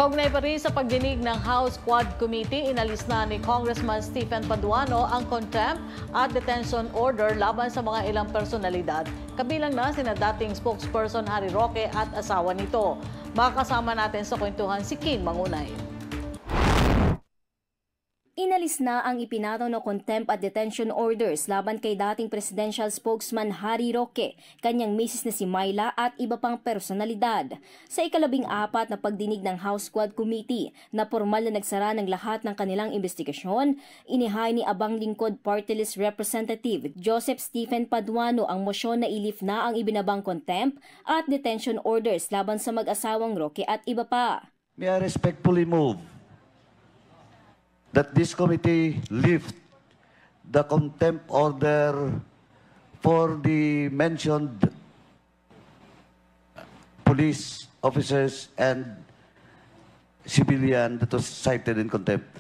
Kaugnay pa rin sa pagdinig ng House Quad Committee, inalis na ni Congressman Stephen Paduano ang contempt at detention order laban sa mga ilang personalidad. Kabilang na sina dating spokesperson Harry Roque at asawa nito. Makakasama natin sa kwentuhan si Kim Mangunay. Inalis na ang ipinataw na contempt at detention orders laban kay dating presidential spokesman Harry Roque, kanyang misis na si Myla at iba pang personalidad. Sa ika-14 na pagdinig ng House Quad Committee na formal na nagsara ng lahat ng kanilang investigasyon, inihay ni Abang Lingkod Party List Representative Joseph Stephen Paduano ang mosyon na ilif na ang ibinabang contempt at detention orders laban sa mag-asawang Roque at iba pa. May I respectfully move that this committee lift the contempt order for the mentioned police officers and civilian that was cited in contempt.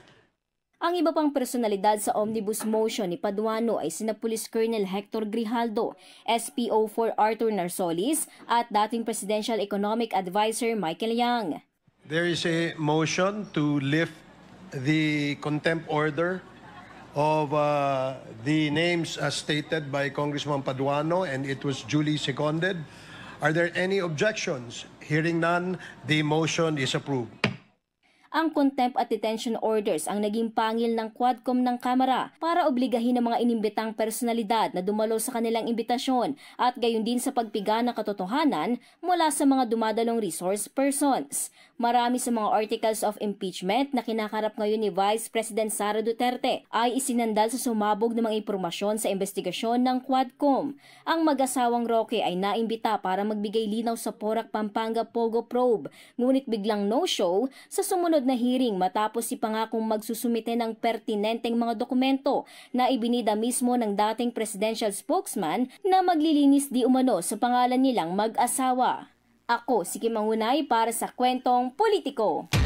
Ang iba pang personalidad sa omnibus motion ni Paduano ay sina Police Colonel Hector Grijaldo, SPO4 Arthur Narsolis at dating Presidential Economic Advisor Michael Yang. There is a motion to lift the contempt order of the names as stated by Congressman Paduano, and it was duly seconded. Are there any objections? Hearing none, the motion is approved. Ang contempt at detention orders ang naging pangil ng Quadcom ng Kamara para obligahin ang mga inimbitang personalidad na dumalo sa kanilang imbitasyon at gayon din sa pagpiga ng katotohanan mula sa mga dumadalong resource persons. Marami sa mga articles of impeachment na kinakarap ngayon ni Vice President Sara Duterte ay isinandal sa sumabog ng mga impormasyon sa investigasyon ng Quadcom. Ang mag-asawang Roque ay naimbita para magbigay linaw sa Porac Pampanga Pogo Probe, ngunit biglang no-show sa sumunod na hearing matapos si pangakong magsusumite ng pertinenteng mga dokumento na ibinida mismo ng dating presidential spokesman na maglilinis di umano sa pangalan nilang mag-asawa. Ako si Kim Mangunay para sa Kwentong Politiko.